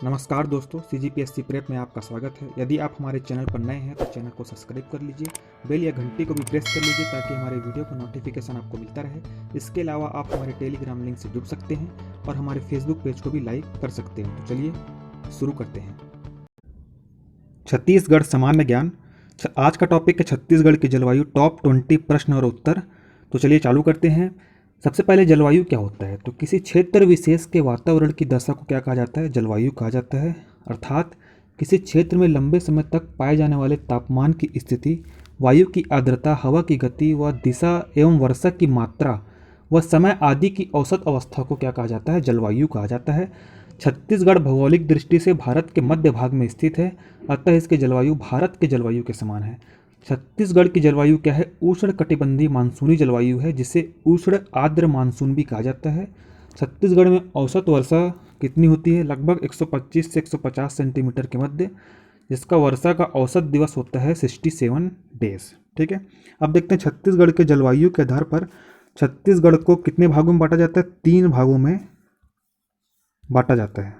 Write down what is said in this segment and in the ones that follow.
नमस्कार दोस्तों, CGPSC prep में आपका स्वागत है। यदि आप हमारे चैनल पर नए हैं तो चैनल को सब्सक्राइब कर लीजिए, बेल या घंटी को भी प्रेस कर लीजिए ताकि हमारे वीडियो का नोटिफिकेशन आपको मिलता रहे। इसके अलावा आप हमारे टेलीग्राम लिंक से जुड़ सकते हैं और हमारे फेसबुक पेज को भी लाइक कर सकते हैं। तो चलिए शुरू करते हैं। छत्तीसगढ़ सामान्य ज्ञान। आज का टॉपिक है छत्तीसगढ़ की जलवायु, टॉप 20 प्रश्न और उत्तर। तो चलिए चालू करते हैं। सबसे पहले जलवायु क्या होता है? तो किसी क्षेत्र विशेष के वातावरण की दशा को क्या कहा जाता है? जलवायु कहा जाता है। अर्थात किसी क्षेत्र में लंबे समय तक पाए जाने वाले तापमान की स्थिति, वायु की आर्द्रता, हवा की गति व दिशा एवं वर्षा की मात्रा व समय आदि की औसत अवस्था को क्या कहा जाता है? जलवायु कहा जाता है। छत्तीसगढ़ भौगोलिक दृष्टि से भारत के मध्य भाग में स्थित है, अतः इसकी जलवायु भारत के जलवायु के समान है। छत्तीसगढ़ की जलवायु क्या है? उष्णकटिबंधीय मानसूनी जलवायु है, जिसे उष्ण आर्द्र मानसून भी कहा जाता है। छत्तीसगढ़ में औसत वर्षा कितनी होती है? लगभग 125 से 150 सेंटीमीटर के मध्य, जिसका वर्षा का औसत दिवस होता है 67 डेज। ठीक है, अब देखते हैं छत्तीसगढ़ के जलवायु के आधार पर छत्तीसगढ़ को कितने भागों में बांटा जाता है? 3 भागों में बांटा जाता है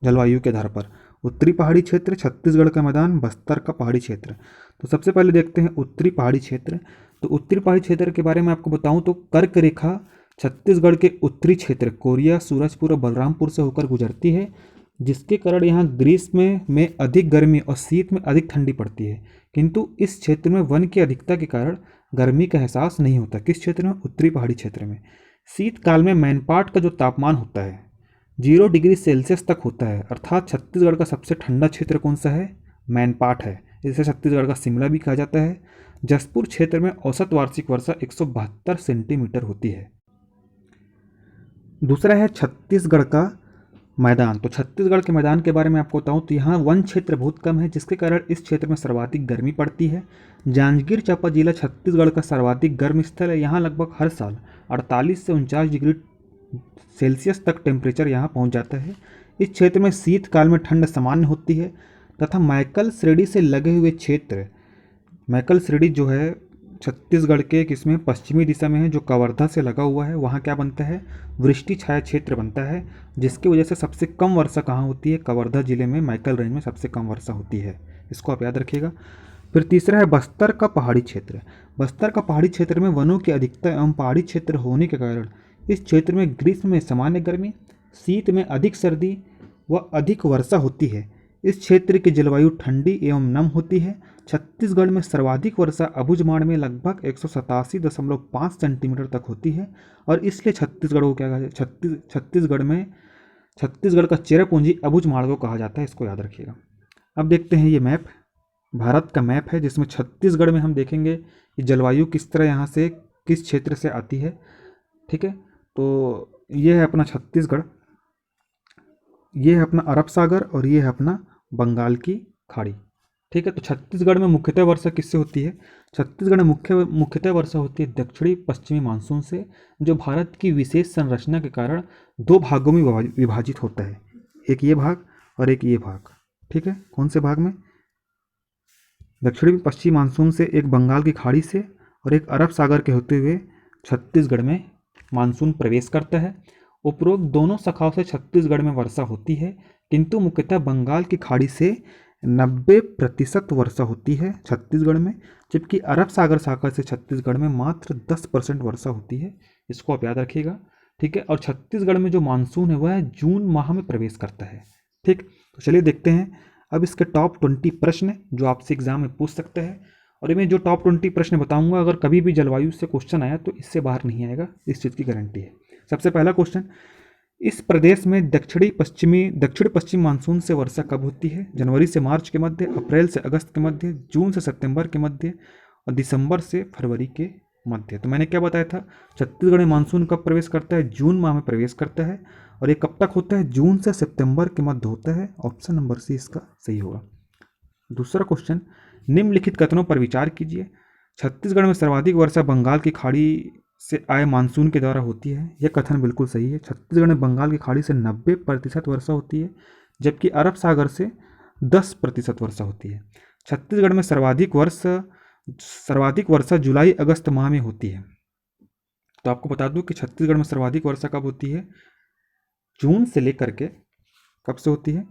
जलवायु के आधार पर। उत्तरी पहाड़ी क्षेत्र, छत्तीसगढ़ का मैदान, बस्तर का पहाड़ी क्षेत्र। तो सबसे पहले देखते हैं उत्तरी पहाड़ी क्षेत्र। तो उत्तरी पहाड़ी क्षेत्र के बारे में आपको बताऊं तो कर्क रेखा छत्तीसगढ़ के उत्तरी क्षेत्र कोरिया, सूरजपुर और बलरामपुर से होकर गुजरती है, जिसके कारण यहाँ ग्रीष्म में अधिक गर्मी और शीत में अधिक ठंडी पड़ती है। किंतु इस क्षेत्र में वन की अधिकता के कारण गर्मी का एहसास नहीं होता। किस क्षेत्र में? उत्तरी पहाड़ी क्षेत्र में। शीतकाल में मैनपाट का जो तापमान होता है 0 डिग्री सेल्सियस तक होता है। अर्थात छत्तीसगढ़ का सबसे ठंडा क्षेत्र कौन सा है? मैनपाट है। इसे छत्तीसगढ़ का शिमला भी कहा जाता है। जसपुर क्षेत्र में औसत वार्षिक वर्षा 172 सेंटीमीटर होती है। दूसरा है छत्तीसगढ़ का मैदान। तो छत्तीसगढ़ के मैदान के बारे में आपको बताऊं तो यहाँ वन क्षेत्र बहुत कम है, जिसके कारण इस क्षेत्र में सर्वाधिक गर्मी पड़ती है। जांजगीर चांपा जिला छत्तीसगढ़ का सर्वाधिक गर्म स्थल है। यहाँ लगभग हर साल 48 से 49 डिग्री सेल्सियस तक टेम्परेचर यहाँ पहुँच जाता है। इस क्षेत्र में शीतकाल में ठंड सामान्य होती है तथा मैकल श्रेणी से लगे हुए क्षेत्र, मैकल श्रेणी जो है छत्तीसगढ़ के किसमें? पश्चिमी दिशा में है, जो कवर्धा से लगा हुआ है। वहाँ क्या बनता है? वृष्टि छाया क्षेत्र बनता है, जिसकी वजह से सबसे कम वर्षा कहाँ होती है? कवर्धा जिले में मैकल रेंज में सबसे कम वर्षा होती है। इसको आप याद रखिएगा। फिर तीसरा है बस्तर का पहाड़ी क्षेत्र। बस्तर का पहाड़ी क्षेत्र में वनों की अधिकता एवं पहाड़ी क्षेत्र होने के कारण इस क्षेत्र में ग्रीष्म में सामान्य गर्मी, शीत में अधिक सर्दी व अधिक वर्षा होती है। इस क्षेत्र की जलवायु ठंडी एवं नम होती है। छत्तीसगढ़ में सर्वाधिक वर्षा अबुझमाड़ में लगभग 187.5 सेंटीमीटर तक होती है और इसलिए छत्तीसगढ़ को क्या कहा जाता है? छत्तीसगढ़ का चेरापूंजी अबुझमाड़ को कहा जाता है। इसको याद रखिएगा। अब देखते हैं ये मैप, भारत का मैप है, जिसमें छत्तीसगढ़ में हम देखेंगे कि जलवायु किस तरह यहाँ से किस क्षेत्र से आती है। ठीक है, तो ये है अपना छत्तीसगढ़, ये है अपना अरब सागर और ये है अपना बंगाल की खाड़ी। ठीक है, तो छत्तीसगढ़ में मुख्यतः वर्षा किससे होती है? छत्तीसगढ़ में मुख्यतः वर्षा होती है दक्षिणी पश्चिमी मानसून से, जो भारत की विशेष संरचना के कारण 2 भागों में विभाजित होता है, एक ये भाग और एक ये भाग। ठीक है, कौन से भाग में? दक्षिणी पश्चिमी मानसून से, एक बंगाल की खाड़ी से और एक अरब सागर के होते हुए छत्तीसगढ़ में मानसून प्रवेश करता है। उपरोक्त दोनों शाखाओं से छत्तीसगढ़ में वर्षा होती है, किंतु मुख्यतः बंगाल की खाड़ी से 90% वर्षा होती है छत्तीसगढ़ में, जबकि अरब सागर शाखा से छत्तीसगढ़ में मात्र 10% वर्षा होती है। इसको आप याद रखिएगा। ठीक है, और छत्तीसगढ़ में जो मानसून है वह जून माह में प्रवेश करता है। ठीक, तो चलिए देखते हैं अब इसके टॉप 20 प्रश्न जो आपसे एग्जाम में पूछ सकते हैं। और मैं जो टॉप 20 प्रश्न बताऊंगा, अगर कभी भी जलवायु से क्वेश्चन आया तो इससे बाहर नहीं आएगा, इस चीज़ की गारंटी है। सबसे पहला क्वेश्चन, इस प्रदेश में दक्षिण पश्चिम मानसून से वर्षा कब होती है? जनवरी से मार्च के मध्य, अप्रैल से अगस्त के मध्य, जून से सितंबर के मध्य और दिसंबर से फरवरी के मध्य। तो मैंने क्या बताया था? छत्तीसगढ़ में मानसून कब प्रवेश करता है? जून माह में प्रवेश करता है और ये कब तक होता है? जून से सितंबर के मध्य होता है। ऑप्शन नंबर सी इसका सही होगा। दूसरा क्वेश्चन, निम्नलिखित कथनों पर विचार कीजिए। छत्तीसगढ़ में सर्वाधिक वर्षा बंगाल की खाड़ी से आए मानसून के द्वारा होती है। यह कथन बिल्कुल सही है। छत्तीसगढ़ में बंगाल की खाड़ी से 90% वर्षा होती है, जबकि अरब सागर से 10% वर्षा होती है। छत्तीसगढ़ में सर्वाधिक वर्षा जुलाई अगस्त माह में होती है। तो आपको बता दूं कि छत्तीसगढ़ में सर्वाधिक वर्षा कब होती है? जून से लेकर के कब से होती है?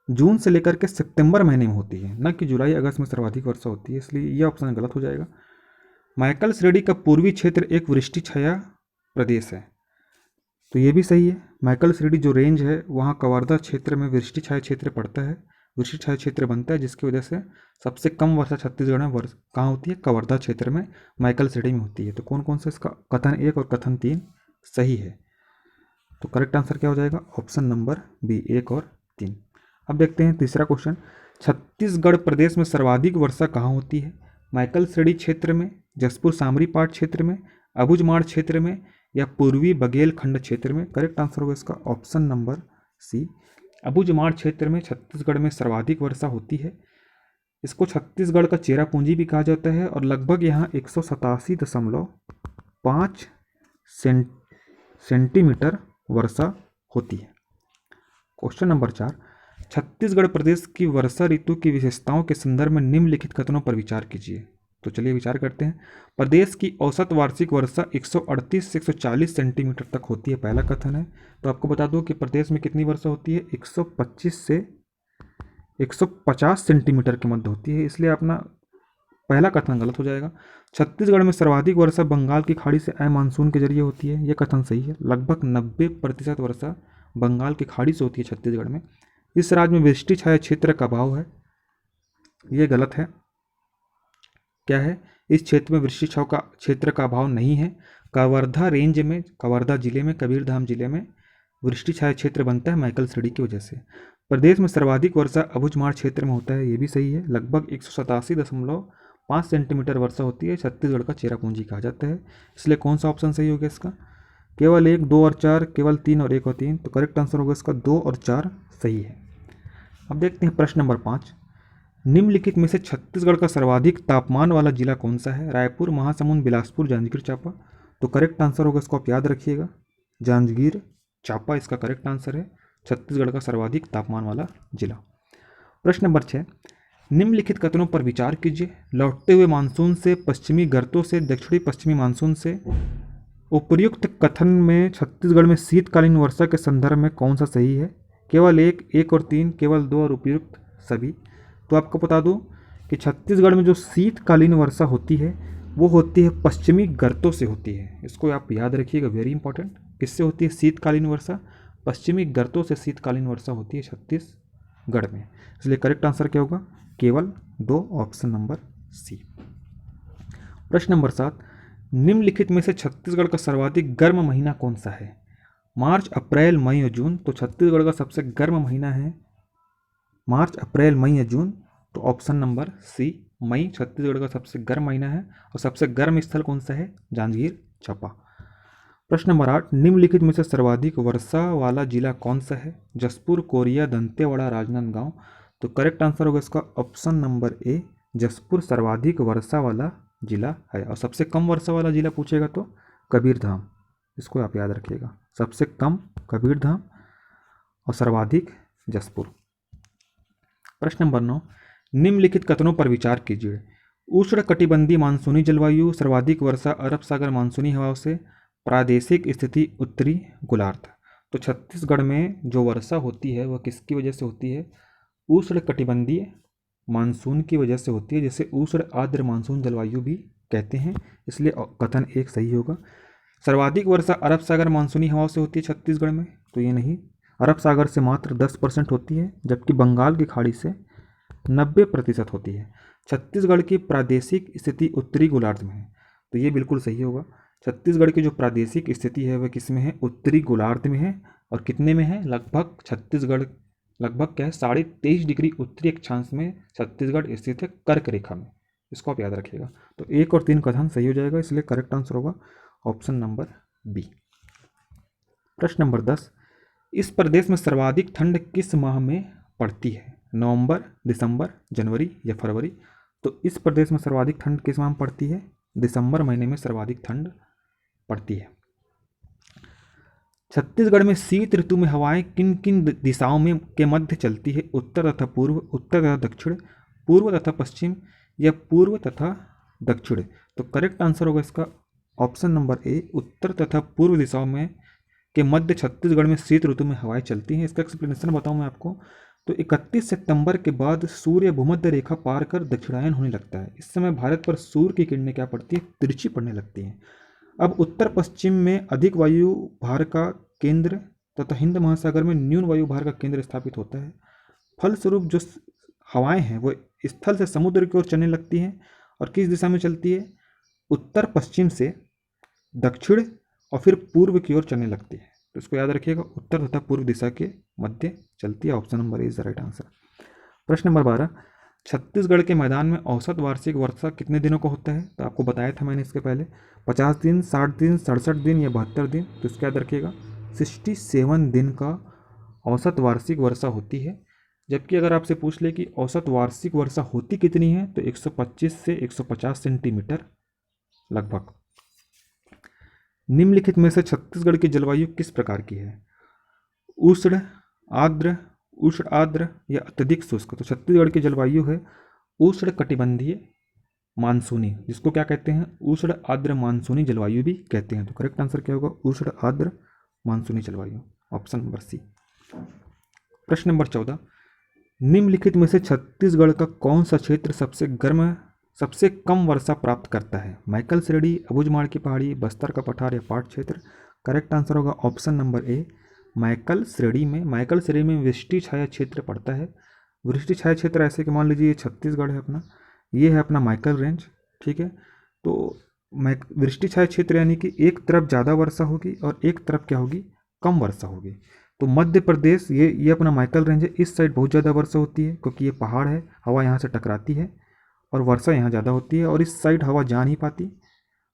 जून से लेकर के सितंबर महीने में होती है, न कि जुलाई अगस्त में सर्वाधिक वर्षा होती है, इसलिए यह ऑप्शन गलत हो जाएगा। माइकल श्रेणी का पूर्वी क्षेत्र एक वृष्टि छाया प्रदेश है, तो ये भी सही है। माइकल श्रेणी जो रेंज है वहाँ कवर्धा क्षेत्र में वृष्टि छाया क्षेत्र पड़ता है, वृष्टि छाया क्षेत्र बनता है, जिसकी वजह से सबसे कम वर्षा छत्तीसगढ़ में कहाँ होती है? कवर्धा क्षेत्र में माइकल श्रेणी में होती है। तो कौन कौन सा इसका कथन 1 और कथन 3 सही है? तो करेक्ट आंसर क्या हो जाएगा? ऑप्शन नंबर बी, 1 और 3। अब देखते हैं तीसरा क्वेश्चन। छत्तीसगढ़ प्रदेश में सर्वाधिक वर्षा कहाँ होती है? माइकल श्रेणी क्षेत्र में, जसपुर सामरी पाट क्षेत्र में, अबुझमाड़ क्षेत्र में, या पूर्वी बघेलखंड क्षेत्र में? करेक्ट आंसर होगा इसका ऑप्शन नंबर सी, अबुझमाड़ क्षेत्र में छत्तीसगढ़ में सर्वाधिक वर्षा होती है। इसको छत्तीसगढ़ का चेरापूंजी भी कहा जाता है और लगभग यहाँ 187.5 सेंटीमीटर वर्षा होती है। क्वेश्चन नंबर 4, छत्तीसगढ़ प्रदेश की वर्षा ऋतु की विशेषताओं के संदर्भ में निम्नलिखित कथनों पर विचार कीजिए। तो चलिए विचार करते हैं। प्रदेश की औसत वार्षिक वर्षा 138 से 140 सेंटीमीटर तक होती है, पहला कथन है। तो आपको बता दूं कि प्रदेश में कितनी वर्षा होती है? 125 से 150 सेंटीमीटर के मध्य होती है, इसलिए अपना पहला कथन गलत हो जाएगा। छत्तीसगढ़ में सर्वाधिक वर्षा बंगाल की खाड़ी से आए मानसून के जरिए होती है, यह कथन सही है। लगभग 90% वर्षा बंगाल की खाड़ी से होती है छत्तीसगढ़ में। इस राज्य में वृष्टि छाया क्षेत्र का अभाव है, यह गलत है। क्या है? इस क्षेत्र में वृष्टि छाया का क्षेत्र का अभाव नहीं है। कवर्धा रेंज में, कवर्धा जिले में, कबीरधाम जिले में वृष्टि छाया क्षेत्र बनता है माइकल श्रेणी की वजह से। प्रदेश में सर्वाधिक वर्षा अबुझमाड़ क्षेत्र में होता है, ये भी सही है। लगभग 187.5 सेंटीमीटर वर्षा होती है, छत्तीसगढ़ का चेरापूंजी कहा जाता है, इसलिए कौन सा ऑप्शन सही होगा इसका? केवल 1, 2 और 4, केवल 3 और 1 और 3। तो करेक्ट आंसर होगा इसका 2 और 4 सही है। अब देखते हैं प्रश्न नंबर 5। निम्नलिखित में से छत्तीसगढ़ का सर्वाधिक तापमान वाला जिला कौन सा है? रायपुर, महासमुंद, बिलासपुर, जांजगीर चांपा। तो करेक्ट आंसर होगा, इसको आप याद रखिएगा, जांजगीर चांपा इसका करेक्ट आंसर है, छत्तीसगढ़ का सर्वाधिक तापमान वाला जिला। प्रश्न नंबर 6, निम्नलिखित कथनों पर विचार कीजिए। लौटते हुए मानसून से, पश्चिमी गर्तों से, दक्षिणी पश्चिमी मानसून से। उपर्युक्त कथन में छत्तीसगढ़ में शीतकालीन वर्षा के संदर्भ में कौन सा सही है? केवल 1, 1 और 3, केवल 2 और उपयुक्त सभी। तो आपको बता दूं कि छत्तीसगढ़ में जो शीतकालीन वर्षा होती है वो होती है पश्चिमी गर्तों से होती है, इसको आप याद रखिएगा, वेरी इंपॉर्टेंट। किससे होती है शीतकालीन वर्षा? पश्चिमी गर्तों से शीतकालीन वर्षा होती है छत्तीसगढ़ में, इसलिए करेक्ट आंसर क्या होगा? केवल 2, ऑप्शन नंबर सी। प्रश्न नंबर 7, निम्नलिखित में से छत्तीसगढ़ का सर्वाधिक गर्म महीना कौन सा है? मार्च, अप्रैल, मई और जून। तो छत्तीसगढ़ का सबसे गर्म महीना है मार्च, अप्रैल, मई या जून। तो ऑप्शन नंबर सी, मई छत्तीसगढ़ का सबसे गर्म महीना है। और सबसे गर्म स्थल कौन सा है? जांजगीर चांपा। प्रश्न नंबर 8, निम्नलिखित में से सर्वाधिक वर्षा वाला जिला कौन सा है? जसपुर, कोरिया, दंतेवाड़ा, राजनांदगांव। तो करेक्ट आंसर होगा इसका ऑप्शन नंबर ए, जसपुर सर्वाधिक वर्षा वाला जिला है। और सबसे कम वर्षा वाला जिला पूछेगा तो कबीरधाम, इसको आप याद रखिएगा, सबसे कम कबीरधाम और सर्वाधिक जसपुर। प्रश्न नंबर 9, निम्नलिखित कथनों पर विचार कीजिए। उष्णकटिबंधीय मानसूनी जलवायु, सर्वाधिक वर्षा अरब सागर मानसूनी हवाओं से, प्रादेशिक स्थिति उत्तरी गोलार्ध। तो छत्तीसगढ़ में जो वर्षा होती है वह किसकी वजह से होती है? उष्णकटिबंधीय मानसून की वजह से होती है, जिसे उष्ण आर्द्र मानसून जलवायु भी कहते हैं, इसलिए कथन 1 सही होगा। सर्वाधिक वर्षा अरब सागर मानसूनी हवाओं से होती है छत्तीसगढ़ में, तो ये नहीं, अरब सागर से मात्र 10% होती है, जबकि बंगाल की खाड़ी से 90% होती है। छत्तीसगढ़ की प्रादेशिक स्थिति उत्तरी गोलार्ध में है, तो ये बिल्कुल सही होगा। छत्तीसगढ़ की जो प्रादेशिक स्थिति है वह किस में है? उत्तरी गोलार्ध में है। और कितने में है? लगभग छत्तीसगढ़ लगभग क्या है 23.5 डिग्री उत्तरी अक्षांश में छत्तीसगढ़ स्थित है, कर्क रेखा में, इसको आप याद रखिएगा। तो 1 और 3 कथन सही हो जाएगा, इसलिए करेक्ट आंसर होगा ऑप्शन नंबर बी। प्रश्न नंबर 10, इस प्रदेश में सर्वाधिक ठंड किस माह में पड़ती है? नवंबर, दिसंबर, जनवरी या फरवरी। तो इस प्रदेश में सर्वाधिक ठंड किस माह में पड़ती है? दिसंबर महीने में सर्वाधिक ठंड पड़ती है। छत्तीसगढ़ में शीत ऋतु में हवाएं किन किन दिशाओं में के मध्य चलती है? उत्तर तथा पूर्व, उत्तर तथा दक्षिण, पूर्व तथा पश्चिम या पूर्व तथा दक्षिण। तो करेक्ट आंसर होगा इसका ऑप्शन नंबर ए, उत्तर तथा पूर्व दिशाओं में के मध्य छत्तीसगढ़ में शीत ऋतु में हवाएं चलती हैं। इसका एक्सप्लेनेशन बताऊं मैं आपको, तो 31 सितंबर के बाद सूर्य भूमध्य रेखा पार कर दक्षिणायन होने लगता है। इस समय भारत पर सूर्य की किरणें क्या पड़ती है, तिरछी पड़ने लगती हैं। अब उत्तर पश्चिम में अधिक वायु भार का केंद्र तथा हिंद महासागर में न्यून वायु भार का केंद्र स्थापित होता है। फलस्वरूप जो हवाएं हैं वो स्थल से समुद्र की ओर चलने लगती हैं और किस दिशा में चलती है, उत्तर पश्चिम से दक्षिण और फिर पूर्व की ओर चलने लगती है। तो इसको याद रखिएगा, उत्तर तथा पूर्व दिशा के मध्य चलती है। Option number A is the right answer. प्रश्न नंबर 12, छत्तीसगढ़ के मैदान में औसत वार्षिक वर्षा कितने दिनों का होता है? तो आपको बताया था मैंने इसके पहले, 50 दिन, 60 दिन, 67 दिन या 72 दिन। तो इसको याद रखिएगा, 67 दिन का औसत वार्षिक वर्षा होती है। जबकि अगर आपसे पूछ ले कि औसत वार्षिक वर्षा होती कितनी है, तो 125 से 150 सेंटीमीटर लगभग। निम्नलिखित में से छत्तीसगढ़ की जलवायु किस प्रकार की है? उष्ण आर्द्र, उष्ण आर्द्र या अत्यधिक शुष्क? तो छत्तीसगढ़ की जलवायु है उष्ण कटिबंधीय मानसूनी, जिसको क्या कहते हैं, उष्ण आर्द्र मानसूनी जलवायु भी कहते हैं। तो करेक्ट आंसर क्या होगा, उष्ण आर्द्र मानसूनी जलवायु, ऑप्शन नंबर सी। प्रश्न नंबर 14, निम्नलिखित में से छत्तीसगढ़ का कौन सा क्षेत्र सबसे कम वर्षा प्राप्त करता है? मैकल श्रेणी, अबूझमाड़ की पहाड़ी, बस्तर का पठार या पाट क्षेत्र? करेक्ट आंसर होगा ऑप्शन नंबर ए, मैकल श्रेणी में वृष्टि छाया क्षेत्र पड़ता है। वृष्टि छाया क्षेत्र ऐसे कि मान लीजिए ये छत्तीसगढ़ है अपना, ये है अपना मैकल रेंज, ठीक है। तो वृष्टि छाया क्षेत्र यानी कि एक तरफ ज़्यादा वर्षा होगी और एक तरफ क्या होगी, कम वर्षा होगी। तो मध्य प्रदेश ये अपना मैकल रेंज है, इस साइड बहुत ज़्यादा वर्षा होती है क्योंकि ये पहाड़ है, हवा यहाँ से टकराती है और वर्षा यहाँ ज़्यादा होती है, और इस साइड हवा जा नहीं पाती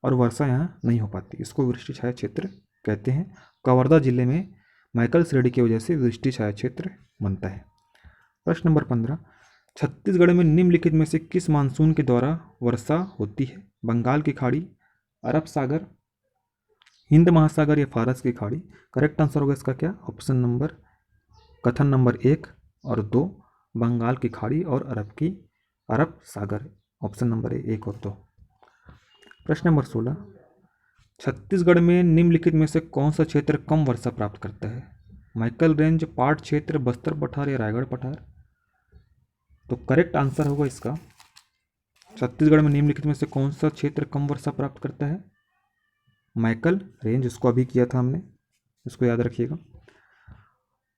और वर्षा यहाँ नहीं हो पाती। इसको वृष्टि छाया क्षेत्र कहते हैं। कवर्धा जिले में मैकल श्रेणी की वजह से वृष्टि छाया क्षेत्र बनता है। प्रश्न नंबर 15, छत्तीसगढ़ में निम्नलिखित में से किस मानसून के द्वारा वर्षा होती है? बंगाल की खाड़ी, अरब सागर, हिंद महासागर या फारस की खाड़ी? करेक्ट आंसर होगा इसका क्या, ऑप्शन नंबर, कथन नंबर 1 और 2, बंगाल की खाड़ी और अरब सागर, ऑप्शन नंबर 1 और 2। प्रश्न नंबर 16, छत्तीसगढ़ में निम्नलिखित में से कौन सा क्षेत्र कम वर्षा प्राप्त करता है? मैकल रेंज, पाट क्षेत्र, बस्तर पठार या रायगढ़ पठार? तो करेक्ट आंसर होगा इसका, छत्तीसगढ़ में निम्नलिखित में से कौन सा क्षेत्र कम वर्षा प्राप्त करता है? मैकल रेंज, इसको अभी किया था हमने, इसको याद रखिएगा।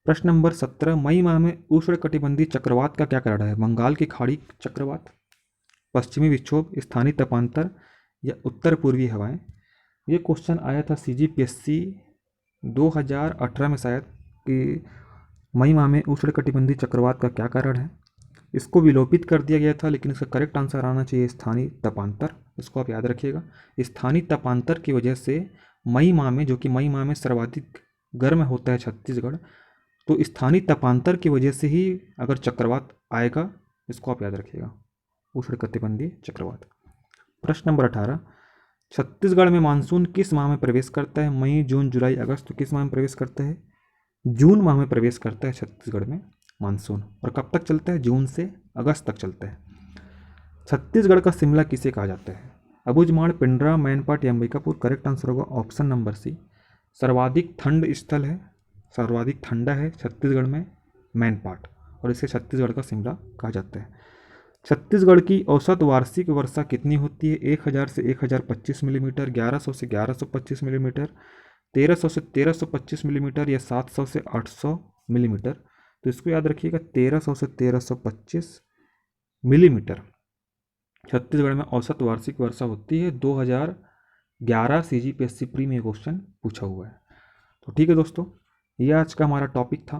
प्रश्न नंबर 17, मई माह में उष्ण कटिबंधीय चक्रवात का क्या कारण है? बंगाल की खाड़ी चक्रवात, पश्चिमी विक्षोभ, स्थानीय तापांतर या उत्तर पूर्वी हवाएं? ये क्वेश्चन आया था CGPSC 2018 में शायद, कि मई माह में उष्ण कटिबंधीय चक्रवात का क्या कारण है। इसको विलोपित कर दिया गया था, लेकिन इसका करेक्ट आंसर आना चाहिए स्थानीय तापांतर। इसको आप याद रखिएगा, स्थानीय तापांतर की वजह से मई माह में, जो कि मई माह में सर्वाधिक गर्म होता है छत्तीसगढ़, तो स्थानीय तापांतर की वजह से ही अगर चक्रवात आएगा, इसको आप याद रखिएगा, उष्ण कटिबंधीय चक्रवात। प्रश्न नंबर 18, छत्तीसगढ़ में मानसून किस माह में प्रवेश करता है? मई, जून, जुलाई, अगस्त? तो किस माह में प्रवेश करता है? जून माह में प्रवेश करता है छत्तीसगढ़ में मानसून। और कब तक चलता है? जून से अगस्त तक चलता है। छत्तीसगढ़ का शिमला किसे कहा जाता है? अबूझमाड़, पिंडरा, मैनपाट या अंबिकापुर? करेक्ट आंसर होगा ऑप्शन नंबर सी, सर्वाधिक ठंड स्थल है, सर्वाधिक ठंडा है छत्तीसगढ़ में मैनपाट, और इसे छत्तीसगढ़ का शिमला कहा जाता है। छत्तीसगढ़ की औसत वार्षिक वर्षा कितनी होती है? 1000 से 1025 मिलीमीटर, 1100 से 1125 मिलीमीटर, 1300 से 1325 मिलीमीटर या 700 से 800 मिलीमीटर? तो इसको याद रखिएगा, 1300 से 1325 मिलीमीटर छत्तीसगढ़ में औसत वार्षिक वर्षा होती है। 2011 CGPSC प्री में क्वेश्चन पूछा हुआ है। तो ठीक है दोस्तों, ये आज का हमारा टॉपिक था।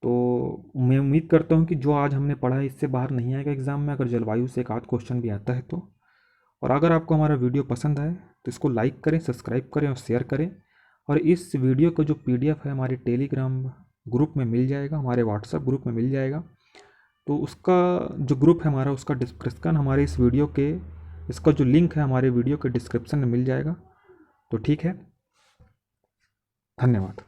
तो मैं उम्मीद करता हूँ कि जो आज हमने पढ़ा है इससे बाहर नहीं आएगा एग्ज़ाम में, अगर जलवायु से एक आध क्वेश्चन भी आता है तो। और अगर आपको हमारा वीडियो पसंद आए तो इसको लाइक करें, सब्सक्राइब करें और शेयर करें। और इस वीडियो का जो PDF है हमारे टेलीग्राम ग्रुप में मिल जाएगा, हमारे व्हाट्सएप ग्रुप में मिल जाएगा। तो उसका जो ग्रुप है हमारा, उसका डिस्क्रिप्शन हमारे इस वीडियो के, इसका जो लिंक है हमारे वीडियो के डिस्क्रिप्शन में मिल जाएगा। तो ठीक है, धन्यवाद।